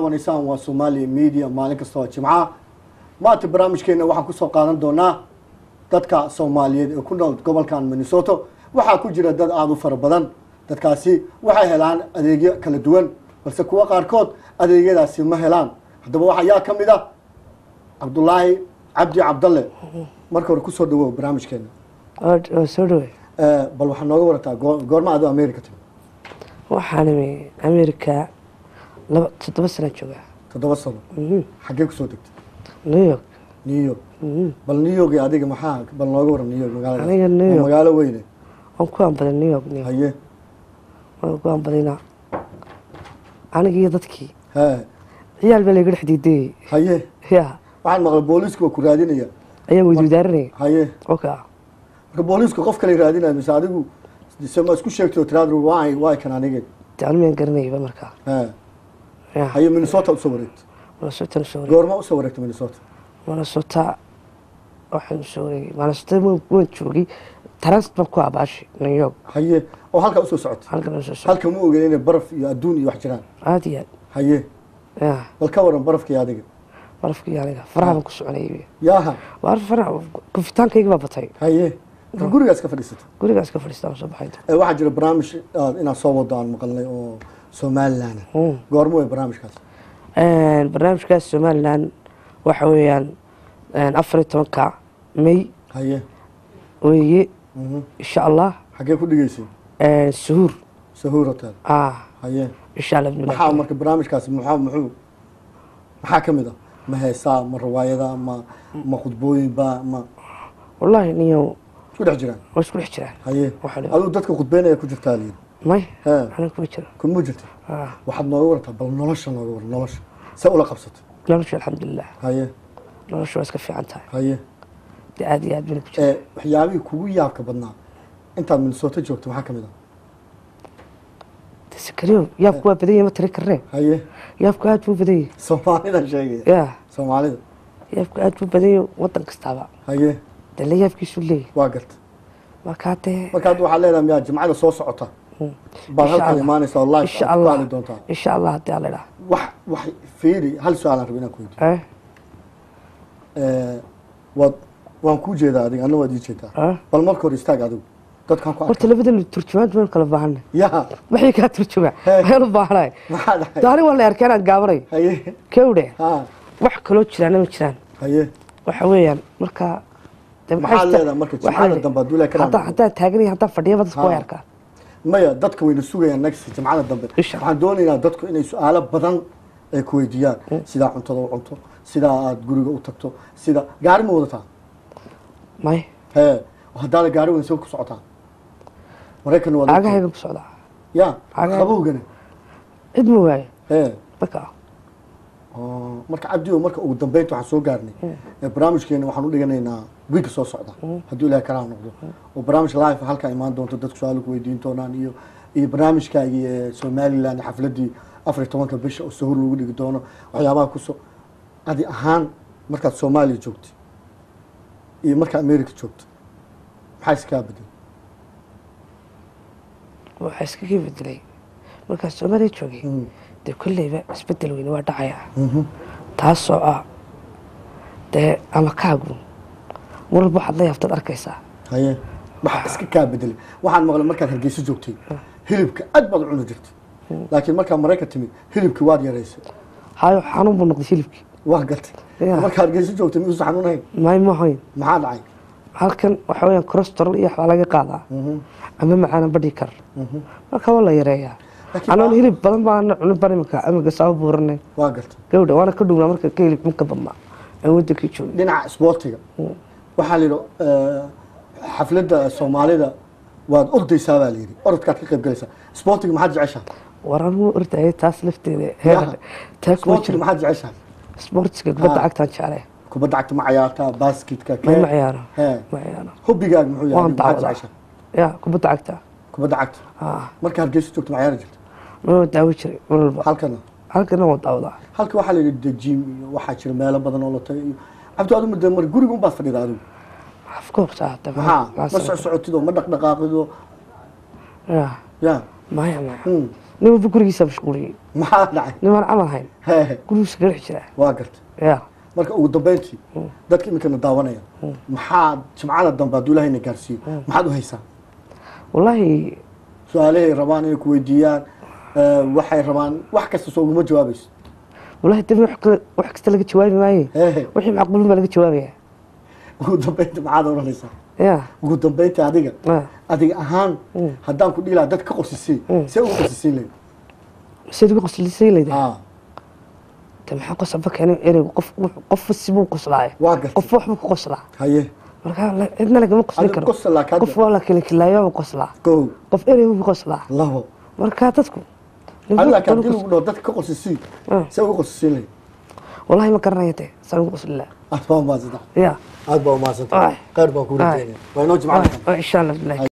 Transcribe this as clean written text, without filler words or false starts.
ونسان وصومالي ميديا مالك استوى جمعة ما تبرامج كنا وحن كسر قانون دونا dadka Soomaaliyeed ee ku nool gobolkan Minnesota waxa ku jira dad aad u fara badan dadkaasi waxay helaan adeegyo kala duwan balse kuwa qaarkood adeegyadaasi ma helaan hadaba waxa yaa kamid ah Abdullaahi Cabdi Cabdalle marka hore ku soo dhawow barnaamijkeena soo dhaweey bal waxa nooga warataa goorma aad America timi waxaan America 7 sano joogaa 7 sano xagee ku soo degtay New York bal New York adiga maxaa bal nooga waran New York magaalada magaalo weyn aan ku ambaday New York haye waan ku ambadayna aniga dadkii ha ciyaal baa laga xadiiday haye ya waxaan maqlay booliisku ku raadinaya ayaan weydiin daarnay haye okay marka booliisku qof kale raadinaya mise adigu sama isku sheegtay tiraadu waay kan aniga tacliin garanayba marka ha haye Minnesota u soo wareegtay goorma u soo wareegtay Minnesota waxaan soo wareegay Minnesota waan joogay transport ku abaashi New York haye oo halka u soo socotay halka ma ogeyn inay baraf iyo adduun iyo wax jiraan aadiya haye bal ka waran barafkii adiga aniga faraha ku soconayay yaaha war faraha kufitaankayga baa batay haye gurigaas ka fadhiisata soo baxay waxa jira barnaamij ina soo wadaan maqalnay oo Somaliland goormo way barnaamijkaas Somaliland waxa weeyaan 14 May haye weeye insha Allah xagee ku dhigaysay suhuur hotel haye insha Allah waxa marka barnaamijkaas maxaa kamid ah ma heesaa ma riwaayada ma khudbooyin ma wallahi niyo isku dhex jiraan haye aduu dadka khudbeynaya ku jirtaa liin may ana kuma jirto waxaad nooga wartaa bal nolosha sa ula qabsatay nolosha alxamdulillah haye nolosha iska fiican tahay haye aad iyo aad baan ku jiraa waxyaabihii kugu yaabka badnaa intaad Minnesota joogto maxaa kamid ah taskariyo yaabku waa badan yahay ma tiri karnaa haye yaabku aad buu badan yahay Soomaalida sheegay Soomaalida yaabku aad buu badan yahay wadan kastaba haye dal yaabkiisu leeyahay waa gartay markaad waxaa leedahay miyaa jimcada soo socota bal halka imaanaysa wallahi insha Allah hadii alla ila wax fiiri hal su'aal aan rabaa ku weydiiyo waan ku jeedaa adiga anna waad ii jeedaa bal marka hore istaag adigu dadkan ku horta labada turjumaan kala baahan yaa waxay ka turjumaa waxaan u baahanahay taari wala arkeen aan gaabanay haye kawde wax kale jiraan ma jiraan haye waxa weeyaan marka maxaa leedahay marka jimcada dambe duulay kana hadda taagnay hadda fadhiyo dadku way arkaan maya dadka wayna sugayaan next jimcada dambe waxaan doonayaa dadku inay su'aalo badan ay ku weydiiyaan sida cuntada u cunto sida aad guriga u tagto sida gaari ma wadataa may hadda gaari weyn soo ku socotaa Mareykan wada agahayga ku socdaa ya qabowgana cid ma waayo marka abdiyo marka ugu dambeynta waxaan soo gaarnay barnaamijkeena waxaan u dhiganaynaa week soo socda haddii Ilaahay kala noqdo oo barnaamij live halka imaan doonto dadku su'aalo ku weydiin doonaan iyo barnaamijkaagi Somaliland xafladii 14 bisha oo suhuur lagu dhigi doono waxyaabaha ku soo adi ahaan markaad Soomaaliya joogtay iyo marka America joogtay maxay iska bedelay waxa iska bedelay marka Soomaaliya joogay de kullayba isbedel weyn waa dhacaya taasoo ah de ama kaagu walba waxaad la yaabtad arkaysaa haye waxa iska bedelay waxaan maqlay markaad Hargeysa joogtay hilibka aad baad u cuni jirtay laakiin marka Mareykan timi hilibki waad yareysay hayo xanuun buu noqday hilibki waa galtay marka Hargeysa joogtay ma xanuunahay ma hayn maxaa dhacay halkan waxa weeyaan cholesterol iyo waxa laga qaadaa ama macaan badhi kar marka wala yareeyaa أنا هيلي بدن ما أنا بريمك أنا قصاب بورني واقلت جودة وأنا كل يوم أمريكا كيلي ممكن ضمّا أودي كيشو دينا سبورتيga waxaa la xafladda Soomaalida waad orday saabaaliri orodka ka qayb galaysa sportiga maxaad jeceshaa waranu orday taas lafteeda heer taas sportiga maxaad jeceshaa sportiga kubadda cagta jecelahay kubadda cagta ma ciyaarta basketka ma ciyaaro hobbigaag muxuu yahay maxaad jeceshaa ya kubadda cagta marka Hargeysa joogto ma ciyaari jirtay ma daawo jiray walba halkana waa daawada halka waxa la yiraahdaa gym iyo waxa jira meelo badan oo la tagay abdu aad ma mar guriga u baad fadhidaa adigu of course ma socotido ma dhaqdhaqaaqido ya maya نما بقولي مشغولين maxaa dhacay نما عمل هين Hee, قولوا سكر جرا waa gartay يا marka ugu dambeyntii dadka iminkana daawanaya maxaad jimcada dambe hadduu ilaahayna gaarsiiyo maxaad u haysaa والله su-aalahay rabaan inay ku weydiiyaan waxay rabaan wax kasta soo uguma jawaabayso والله تبي وحكت لك جوابي معي Hee, وحي معقول ما لك جوابي ugu dambeyntii maxaad oranaysaa يا ugu dambeyntii adiga adiga ahaan haddaan ku dhihi lahaa dad ka qorsisay see ugu qorsisiin lahayd سيدي قص لي سيلي ده aa تم حق بك يعني قف السبو قصلاي waa gartay قف وحبك قصلا haye marka cidna lagama qosli adiga karo qosla ka qof waa la kala kilaayo qosla go qof erey uu qosla labo marka dadku alla ka dil ugu dad ka qorsisay see ugu qorsisiin lahayd والله ما كرنيته سان قصلا aad baa umaadsantahay يا aad baa umaadsantahay qaar baa ku rajaynaya waa inoo jimcada ان شاء الله بالله